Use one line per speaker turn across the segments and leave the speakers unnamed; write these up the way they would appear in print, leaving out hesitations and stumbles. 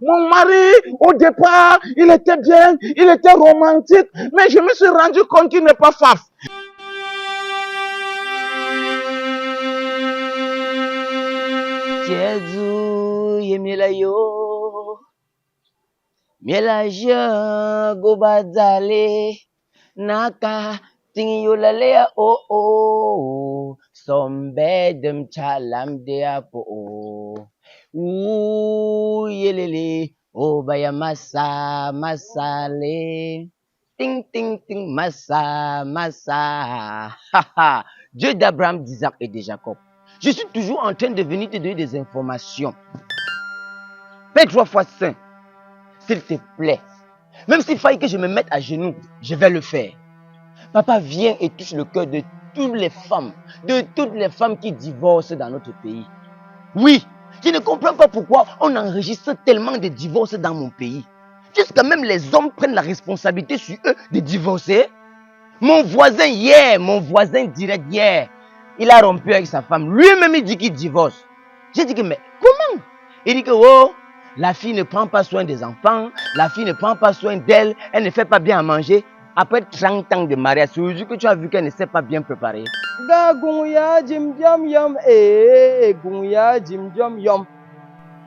Mon mari, au départ, il était bien, il était romantique, mais je me suis rendu compte qu'il n'est pas faf.
Jezu yemilayo mielaja gobadzale naka tingyolalea sombedem chalam deapo yelele obaya masa masale ting ting ting masa Dieu d'Abraham, d'Isaac et de Jacob. Je suis toujours en train de venir te donner des informations. Fais 3 fois saint, s'il te plaît. Même s'il faille que je me mette à genoux, je vais le faire. Papa, viens et touche le cœur de toutes les femmes qui divorcent dans notre pays. Oui, je ne comprends pas pourquoi on enregistre tellement de divorces dans mon pays. Jusqu'à même les hommes prennent la responsabilité sur eux de divorcer. Mon voisin direct hier, il a rompu avec sa femme. Lui-même, il dit qu'il divorce. J'ai dit que, mais comment? Il dit que, oh, la fille ne prend pas soin des enfants, la fille ne prend pas soin d'elle, elle ne fait pas bien à manger. Après 30 ans de mariage, c'est aujourd'hui que tu as vu qu'elle ne s'est pas bien préparée.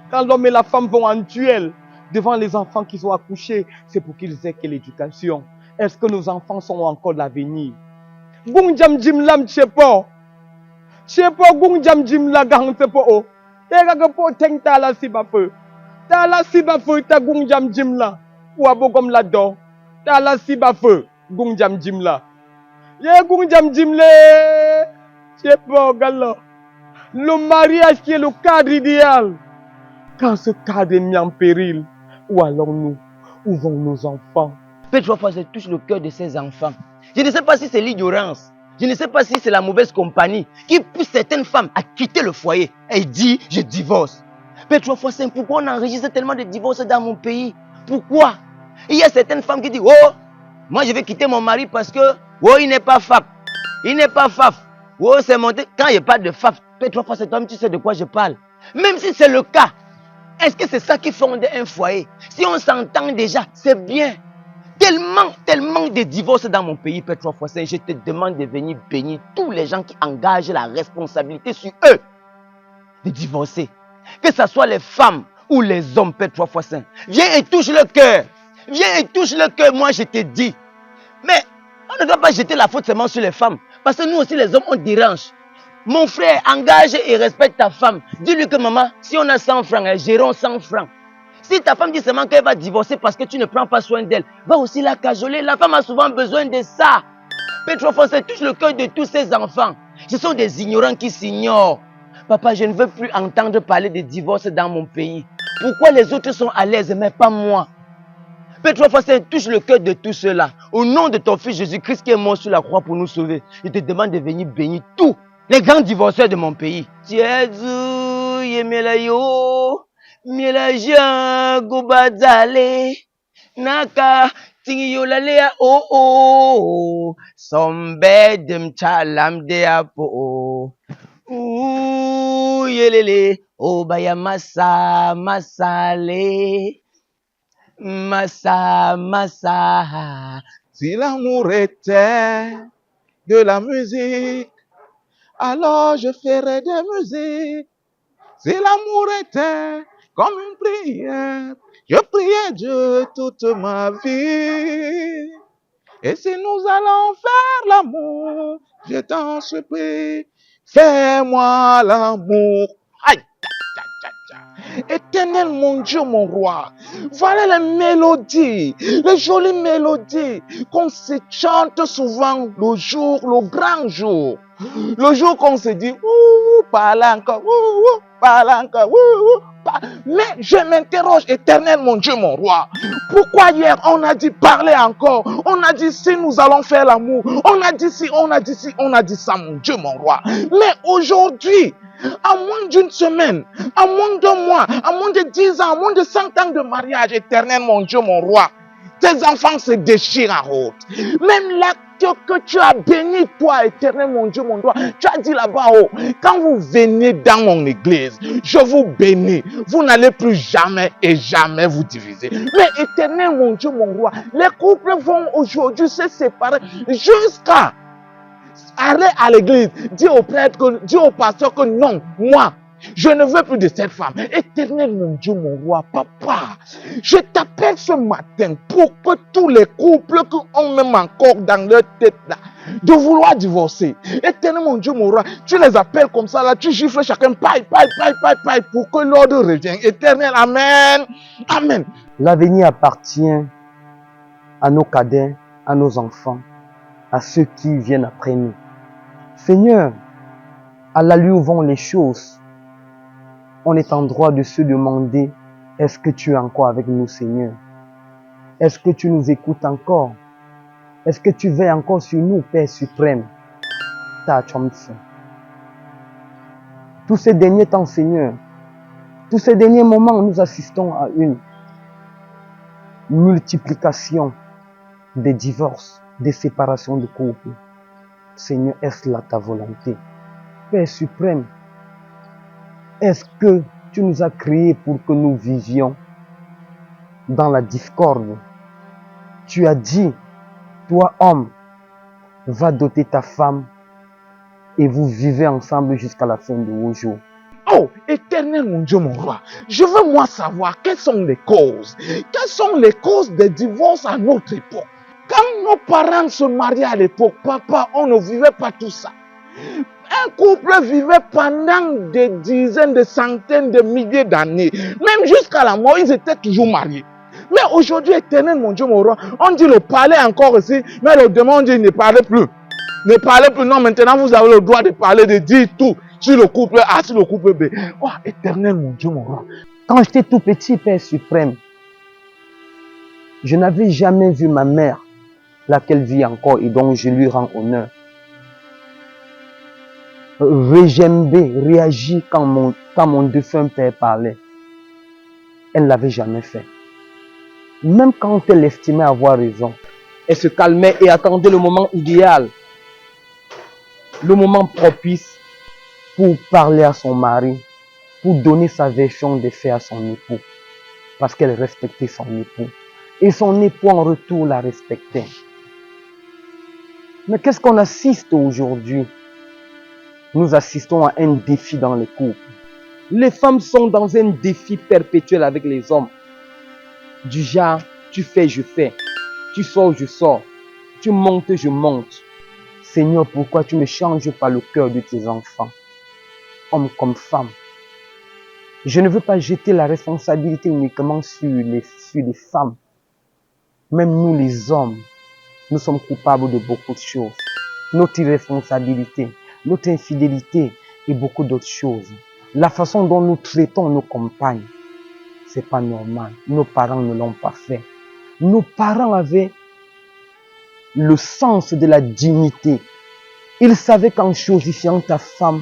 Quand l'homme et la femme vont en duel devant les enfants qu'ils ont accouchés, c'est pour qu'ils aient que l'éducation. Est-ce que nos enfants sont encore l'avenir? Gunjam jim lam chepo. Chepo gunjam jim la gang chepo. Tega po teng tala siba feu. Tala siba feu ta gunjam jim la. Wabo comme la do. Tala siba feu gunjam jim la. Ye gunjam jim le. Chepo galo. Le mariage qui est le cadre idéal. Quand ce cadre est mis en péril, où allons-nous? Où vont nos enfants?
Peut-être 3 fois, je touche le cœur de ces enfants. Je ne sais pas si c'est l'ignorance. Je ne sais pas si c'est la mauvaise compagnie qui pousse certaines femmes à quitter le foyer et dit je divorce. Peut-être 3 fois, c'est pourquoi on enregistre tellement de divorces dans mon pays. Pourquoi? Il y a certaines femmes qui disent oh, moi je vais quitter mon mari parce que oh, il n'est pas faf. Il n'est pas faf. Oh, c'est monté. Quand il n'y a pas de faf, peut-être 3 fois, c'est toi-même, tu sais de quoi je parle. Même si c'est le cas, est-ce que c'est ça qui fonde un foyer? Si on s'entend déjà, c'est bien. Tellement de divorces dans mon pays, Père 3 fois 5, je te demande de venir bénir tous les gens qui engagent la responsabilité sur eux de divorcer. Que ce soit les femmes ou les hommes, Père 3 fois 5. Viens et touche le cœur. Viens et touche le cœur, moi je te dis. Mais on ne doit pas jeter la faute seulement sur les femmes. Parce que nous aussi les hommes, on dérange. Mon frère, engage et respecte ta femme. Dis-lui que maman, si on a 100 francs, gérons 100 francs. Si ta femme dit seulement qu'elle va divorcer parce que tu ne prends pas soin d'elle, va aussi la cajoler. La femme a souvent besoin de ça. Petro Fossé touche le cœur de tous ses enfants. Ce sont des ignorants qui s'ignorent. Papa, je ne veux plus entendre parler de divorce dans mon pays. Pourquoi les autres sont à l'aise, mais pas moi? Petro Fossé touche le cœur de tous ceux-là. Au nom de ton fils Jésus-Christ qui est mort sur la croix pour nous sauver, je te demande de venir bénir tous les grands divorceurs de mon pays. Jésus, yemelayo. Mielaja gubadzale naka tingiyolalea sombedem chalam deapo yelele obaya masa masale masa.
Si l'amour était de la musique, alors je ferais des musiques. Si l'amour était comme une prière, je priais Dieu toute ma vie. Et si nous allons faire l'amour, je t'en supplie, fais-moi l'amour. Aïe! Éternel mon Dieu, mon roi, voilà les mélodies, les jolies mélodies qu'on se chante souvent le jour, le grand jour. Le jour qu'on se dit, ouh, parle encore, ouh, parle encore, ouh. Mais je m'interroge, éternel mon Dieu, mon roi, pourquoi hier on a dit parler encore, on a dit si nous allons faire l'amour, on a dit si, on a dit si, on a dit ça, mon Dieu, mon roi. Mais aujourd'hui, à moins d'une semaine, à moins d'1 mois, à moins de 10 ans, à moins de 100 ans de mariage, éternel mon Dieu, mon roi, tes enfants se déchirent en route. Même
que tu as béni, toi, éternel, mon Dieu, mon roi. Tu as dit là-bas, oh, quand vous venez dans mon église, je vous bénis. Vous n'allez plus jamais et jamais vous diviser. Mais éternel, mon Dieu, mon roi, les couples vont aujourd'hui se séparer jusqu'à aller à l'église, dire au prêtre, dire au pasteur que non, moi, je ne veux plus de cette femme. Éternel, mon Dieu, mon roi, papa, je t'appelle ce matin pour que tous les couples qui ont même encore dans leur tête là, de vouloir divorcer. Éternel, mon Dieu, mon roi, tu les appelles comme ça là, tu gifles chacun, paille, pour que l'ordre revienne. Éternel, amen, amen.
L'avenir appartient à nos cadets, à nos enfants, à ceux qui viennent après nous. Seigneur, à l'allure où vont les choses, on est en droit de se demander, est-ce que tu es encore avec nous, Seigneur? Est-ce que tu nous écoutes encore? Est-ce que tu veilles encore sur nous, Père suprême? Tous ces derniers temps, Seigneur, tous ces derniers moments, nous assistons à une multiplication des divorces, des séparations de couples. Seigneur, est-ce là ta volonté? Père suprême, est-ce que tu nous as créés pour que nous vivions dans la discorde? Tu as dit, toi homme, va doter ta femme et vous vivez ensemble jusqu'à la fin de vos jours.
Oh, éternel mon Dieu, mon roi, je veux moi savoir quelles sont les causes. Quelles sont les causes des divorces à notre époque? Quand nos parents se mariaient à l'époque, papa, on ne vivait pas tout ça. Un couple vivait pendant des dizaines, des centaines, de milliers d'années. Même jusqu'à la mort, ils étaient toujours mariés. Mais aujourd'hui, éternel mon Dieu, mon roi, on dit le parler encore ici, mais le demande dit ne parlez plus. Ne parlez plus. Non, maintenant vous avez le droit de parler, de dire tout sur le couple A, sur le couple B. Oh, éternel mon Dieu, mon roi.
Quand j'étais tout petit, Père suprême, je n'avais jamais vu ma mère, laquelle vit encore et dont je lui rends honneur, réagir quand mon défunt père parlait. Elle ne l'avait jamais fait. Même quand elle estimait avoir raison, elle se calmait et attendait le moment idéal, le moment propice pour parler à son mari, pour donner sa version des faits à son époux, parce qu'elle respectait son époux. Et son époux en retour la respectait. Mais qu'est-ce qu'on assiste aujourd'hui? Nous assistons à un défi dans les couples. Les femmes sont dans un défi perpétuel avec les hommes. Du genre, tu fais, je fais. Tu sors, je sors. Tu montes, je monte. Seigneur, pourquoi tu ne changes pas le cœur de tes enfants, hommes comme femmes? Je ne veux pas jeter la responsabilité uniquement sur les femmes. Même nous, les hommes, nous sommes coupables de beaucoup de choses. Notre irresponsabilité, notre infidélité et beaucoup d'autres choses. La façon dont nous traitons nos compagnes, c'est pas normal. Nos parents ne l'ont pas fait. Nos parents avaient le sens de la dignité. Ils savaient qu'en chosifiant ta femme,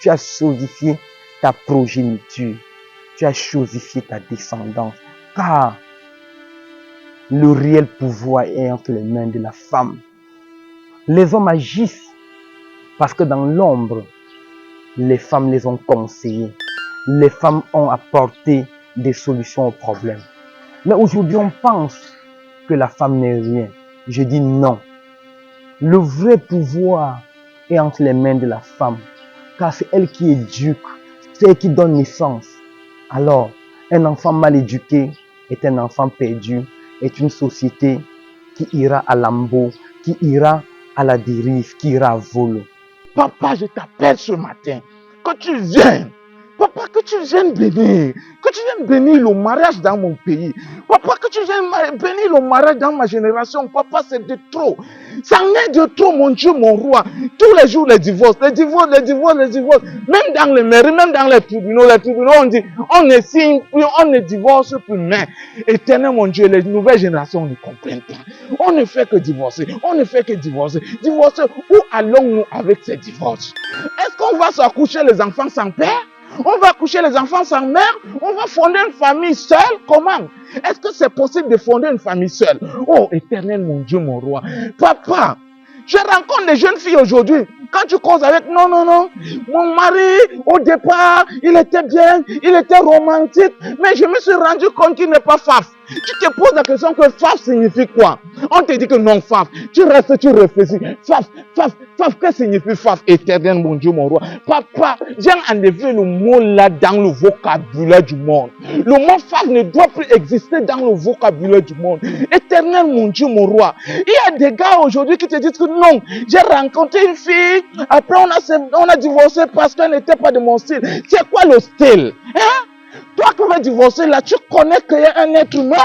tu as chosifié ta progéniture. Tu as chosifié ta descendance. Car le réel pouvoir est entre les mains de la femme. Les hommes agissent parce que dans l'ombre, les femmes les ont conseillés. Les femmes ont apporté des solutions aux problèmes. Mais aujourd'hui, on pense que la femme n'est rien. Je dis non. Le vrai pouvoir est entre les mains de la femme. Car c'est elle qui éduque, c'est elle qui donne naissance. Alors, un enfant mal éduqué est un enfant perdu, est une société qui ira à l'ambo, qui ira à la dérive, qui ira à volo.
Papa, je t'appelle ce matin, que tu viennes. Papa, que tu viennes bénir. Que tu viennes bénir le mariage dans mon pays. Papa, que tu viennes bénir le mariage dans ma génération. Papa, c'est de trop. Ça en est de trop, mon Dieu, mon roi. Tous les jours, les divorces. Même dans les mairies, même dans les tribunaux, on dit, on ne signe plus, on ne divorce plus. Mais, éternel, mon Dieu, les nouvelles générations ne comprennent pas. On ne fait que divorcer. Divorcer, où allons-nous avec ces divorces? Est-ce qu'on va s'accoucher les enfants sans père? On va coucher les enfants sans mère? On va fonder une famille seule? Comment? Est-ce que c'est possible de fonder une famille seule? Oh, éternel, mon Dieu, mon roi. Papa, Je rencontre des jeunes filles aujourd'hui. Quand tu causes avec, non, non, non, mon mari, au départ, il était bien, il était romantique, mais je me suis rendu compte qu'il n'est pas faf. Tu te poses la question que faf signifie quoi? On te dit que non, faf. Tu restes, tu réfléchis. Faf, que signifie faf? Éternel, mon Dieu, mon roi. Papa, j'ai enlevé le mot là dans le vocabulaire du monde. Le mot faf ne doit plus exister dans le vocabulaire du monde. Éternel, mon Dieu, mon roi. Il y a des gars aujourd'hui qui te disent que non, j'ai rencontré une fille, après on a divorcé parce qu'elle n'était pas de mon style. C'est quoi le style? Hein? Toi qui veux divorcer là, tu connais qu'il y a un être humain?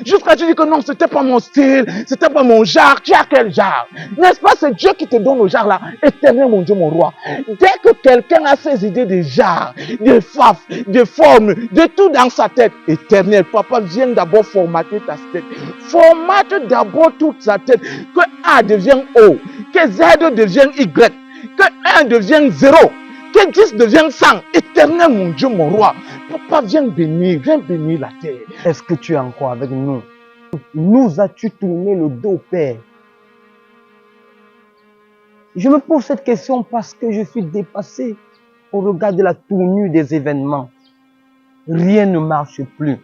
Jusqu'à tu dis que non, c'était pas mon style, c'était pas mon genre. Tu as quel genre? N'est-ce pas, c'est Dieu qui te donne le genre là. Éternel, mon Dieu, mon roi. Dès que quelqu'un a ses idées de genre, de faf, de forme, de tout dans sa tête, éternel, papa, viens d'abord formater ta tête. Formate d'abord toute sa tête. Que A devient O, que Z devient Y, que 1 devient 0. Que 10 devienne 100. Éternel, mon Dieu, mon roi. Papa, viens bénir la terre.
Est-ce que tu es encore avec nous? Nous as-tu tourné le dos, Père? Je me pose cette question parce que je suis dépassé au regard de la tournure des événements. Rien ne marche plus.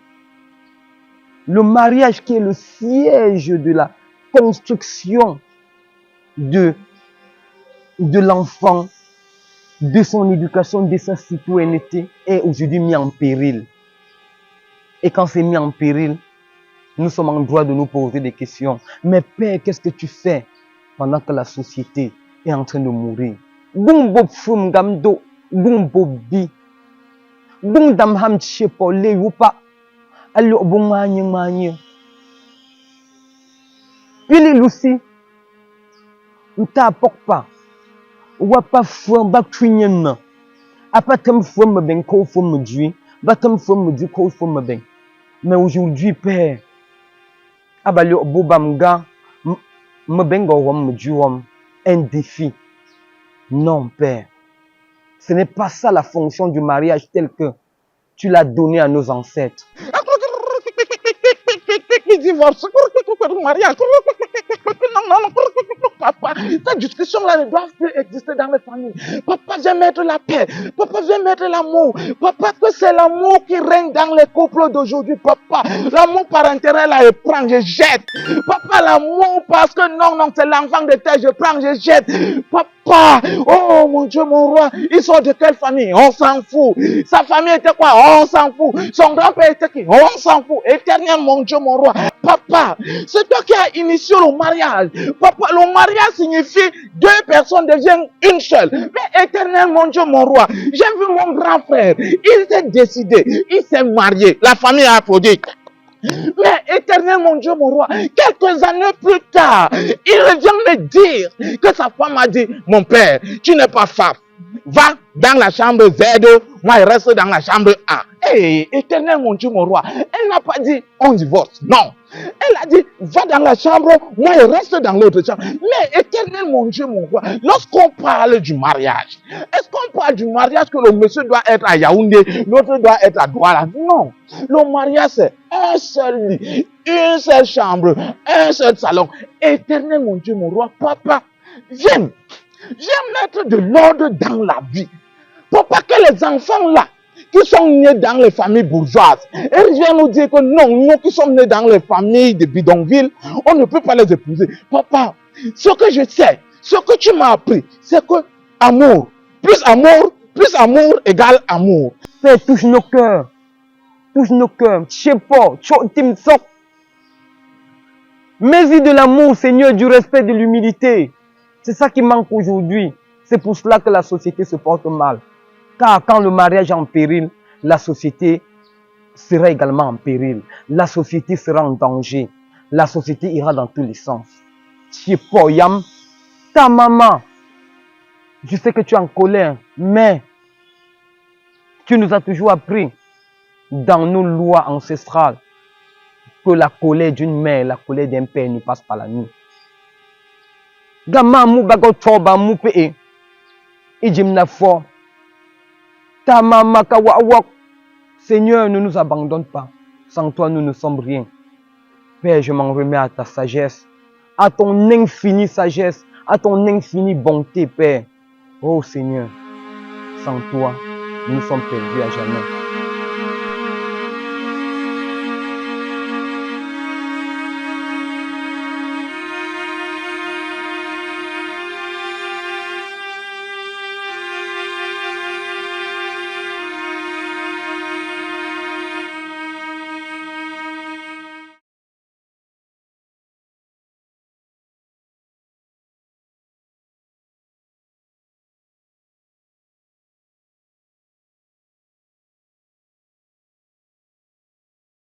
Le mariage qui est le siège de la construction de l'enfant, de son éducation, de sa citoyenneté, est aujourd'hui mis en péril. Et quand c'est mis en péril, nous sommes en droit de nous poser des questions. Mais Père, qu'est-ce que tu fais pendant que la société est en train de mourir? Bumbo fum gamdo, bumbo bi, bundam ham chepo le yupa, allo bumanye manye. Pili Lucy, nta pokpa. Wapa fum bak twinyen. Apatem fum ben ko fum dui, batem fum du ko fum ben. Mais aujourd'hui, Père, abalio bobamga, me bengo wam duom, un défi. Non, Père. Ce n'est pas ça la fonction du mariage tel que tu l'as donné à nos ancêtres.
Divorce, mariage. Non, papa, cette discussion-là ne doit plus exister dans les familles. Papa, viens mettre la paix. Papa, viens mettre l'amour. Papa, que c'est l'amour qui règne dans les couples d'aujourd'hui. Papa, l'amour par intérêt, là, je prends, je jette. Papa, l'amour parce que non, c'est l'enfant de terre, je prends, je jette. Papa, oh mon Dieu, mon roi, ils sont de quelle famille? On s'en fout. Sa famille était quoi? On s'en fout. Son grand-père était qui? On s'en fout. Éternel, mon Dieu, mon roi. Papa, c'est toi qui as initié le mariage. Papa, le mariage signifie deux personnes deviennent une seule. Mais éternel, mon Dieu, mon roi, j'ai vu mon grand frère, il s'est décidé, il s'est marié. La famille a applaudi. Mais éternel, mon Dieu, mon roi, quelques années plus tard, il revient me dire que sa femme a dit, mon père, tu n'es pas femme. Va dans la chambre Z, moi je reste dans la chambre A. Hey, éternel, mon Dieu, mon roi, elle n'a pas dit on divorce, non. Elle a dit va dans la chambre, moi je reste dans l'autre chambre. Mais éternel, mon Dieu, mon roi, lorsqu'on parle du mariage, est-ce qu'on parle du mariage que le monsieur doit être à Yaoundé, l'autre doit être à Douala? Non. Le mariage, c'est un seul lit, une seule chambre, un seul salon. Éternel, mon Dieu, mon roi, papa, viens mettre de l'ordre dans la vie. Pour pas que les enfants là, qui sont nés dans les familles bourgeoises, ils viennent nous dire que non, nous qui sommes nés dans les familles de bidonville, on ne peut pas les épouser. Papa, ce que je sais, ce que tu m'as appris, c'est que amour égale amour.
Père, touche nos cœurs. Touche nos cœurs. Chepo, chotim sok. Mais-y de l'amour, Seigneur, du respect, de l'humilité. C'est ça qui manque aujourd'hui. C'est pour cela que la société se porte mal. Car quand le mariage est en péril, la société sera également en péril. La société sera en danger. La société ira dans tous les sens. Yam, ta maman, je sais que tu es en colère, mais tu nous as toujours appris dans nos lois ancestrales que la colère d'une mère, la colère d'un père ne passe pas la nuit. Gama mu bago choba mu pe ijim na fo. Ta mama kawa wak. Seigneur, ne nous abandonne pas. Sans toi, nous ne sommes rien. Père, je m'en remets à ta sagesse, à ton infinie sagesse, à ton infinie bonté, Père. Oh Seigneur, sans toi, nous sommes perdus à jamais.